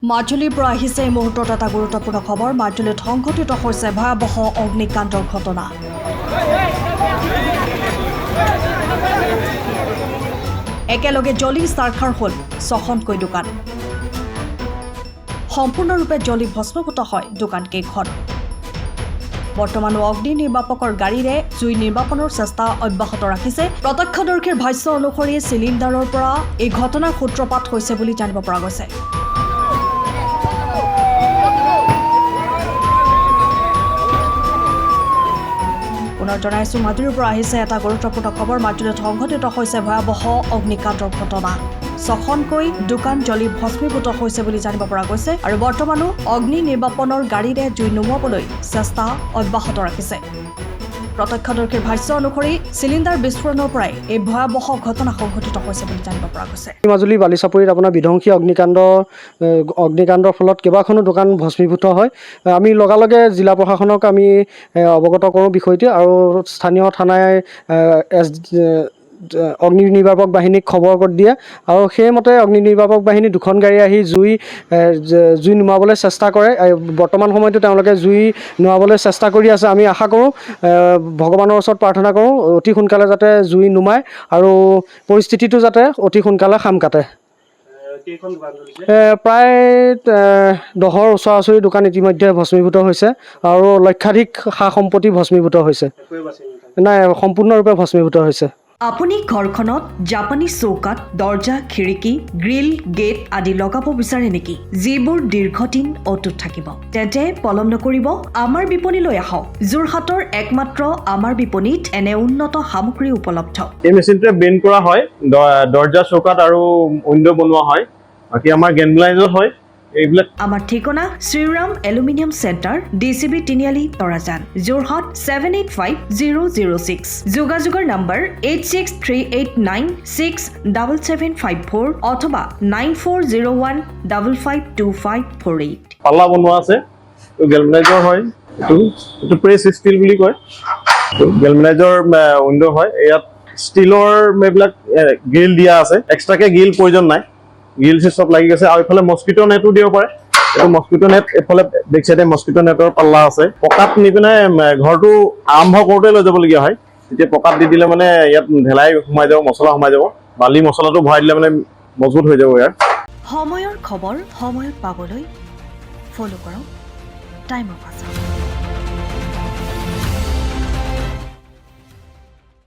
মাজুলীৰ পৰা আহিছে এই মুহূৰ্তত এটা গুৰুত্বপূৰ্ণ খবৰ। মাজুলীত সংঘটিত হৈছে ভয়াৱহ অগ্নিকাণ্ডৰ ঘটনা। একেলগে জ্বলি চাৰখাৰ হ'ল 6খনকৈ দোকান। সম্পূৰ্ণৰূপে জ্বলি ভস্মীভূত হয় দোকানকেইখন। বৰ্তমানো অগ্নি নিৰ্বাপকৰ গাড়ীৰে জুই নিৰ্বাপনৰ চেষ্টা অব্যাহত ৰাখিছে। প্ৰত্যক্ষদৰ্শীৰ ভাষ্য অনুসৰি চিলিণ্ডাৰৰ পৰা এই ঘটনাৰ সূত্ৰপাত হৈছে বুলি জানিব পৰা গৈছে। পুনৰ জনাইছো, মাজুলীৰ পৰা আহিছে এটা গুৰুত্বপূৰ্ণ খবৰ। মাজুলীত সংঘটিত হৈছে ভয়াৱহ অগ্নিকাণ্ডৰ ঘটনা। 6খনকৈ দোকান জ্বলি ভস্মীভূত হৈছে বুলি জানিব পৰা গৈছে আৰু বৰ্তমানো অগ্নি নিৰ্বাপনৰ গাড়ীৰে জুই নুমুৱাবলৈ চেষ্টা অব্যাহত ৰাখিছে। প্ৰত্যক্ষদৰ্শীৰ ভাষ্য অনুসৰি চিলিণ্ডাৰ বিস্ফোৰণৰ পৰাই এই ভয়াৱহ ঘটনা সংঘটিত হৈছে বুলি জানিব পৰা গৈছে। মাজুলী বালিচাপৰিত আপোনাৰ বিধ্বংসী অগ্নিকাণ্ডৰ ফলত কেইবাখনো দোকান ভস্মীভূত হয়। আমি লগে জিলা প্ৰশাসনক আমি অৱগত কৰোঁ বিষয়টো আৰু স্থানীয় থানাই অগ্নি নিৰ্বাপক বাহিনীক খবৰ দিয়ে আৰু সেইমতে অগ্নি নিৰ্বাপক বাহিনী 2খন গাড়ী আহি জুই নুমাবলৈ চেষ্টা কৰে। বৰ্তমান সময়তো তেওঁলোকে জুই নুমাবলৈ চেষ্টা কৰি আছে। আমি আশা কৰোঁ, ভগৱানৰ ওচৰত প্ৰাৰ্থনা কৰোঁ, অতি সোনকালে যাতে জুই নুমায় আৰু পৰিস্থিতিটো যাতে অতি সোনকালে খাম কাটে। প্ৰায় 10ৰ ওচৰা-ওচৰি দোকান ইতিমধ্যে ভস্মীভূত হৈছে আৰু লক্ষাধিক সা সম্পত্তি ভস্মীভূত হৈছে। নাই, সম্পূৰ্ণৰূপে ভস্মীভূত হৈছে। আপুনি ঘৰখনত জাপানী চৌকাত দৰ্জা, খিৰিকী, গ্ৰিল, গেট আদি লগাব বিচাৰে নেকি? যিবোৰ দীৰ্ঘদিন অটুট থাকিব, তেন্তে পলম নকৰিব, আমাৰ বিপণীলৈ আহক। যোৰহাটৰ একমাত্ৰ আমাৰ বিপণীত এনে উন্নত সামগ্ৰী উপলব্ধ। এই মেচিনটোৱে বেণ্ড কৰা হয়, দৰ্জা, চৌকাত আৰু উইণ্ডো বনোৱা হয়। বাকী আমাৰ গেনলাইজত হয় এইবিলাক। আমাৰ ঠিকনা শ্ৰীৰাম এলুমিনিয়াম চেণ্টাৰ, DCB তিনিআলি, তৰাজান, যোৰহাট 785006। যোগাযোগৰ নম্বৰ 8638967754 অথবা 9401552548। পাল্লা বনোৱা আছে, গেলভেনাইজৰ হয়। এইটো প্ৰেছ ষ্টীল বুলি কয়। গেলভেনাইজৰ উইণ্ডো হয়। ইয়াত ষ্টীলৰ এইবিলাক গ্ৰিল দিয়া আছে, এক্সট্ৰাকে গ্ৰিল প্ৰয়োজন নাই। গ্ৰিল চব লাগি গৈছে আৰু এইফালে মস্কিটো নেটো দিব পাৰে। এইটো মস্কিটো নেট, এইফালে বেক চাইডে মস্কিটো নেটৰ পাল্লা আছে। পকাত নি পিনে ঘৰটো আৰম্ভ কৰোঁতে লৈ যাবলগীয়া হয়। তেতিয়া পকাত দি দিলে মানে ইয়াত ঢেলাই সোমাই যাব, মছলা সোমাই যাব। বালি মছলাটো ভৰাই দিলে মানে মজবুত হৈ যাব ইয়াৰ। সময়ৰ খবৰ সময়ত পাবলৈ ফ'ল' কৰক টাইম অফ আছাম।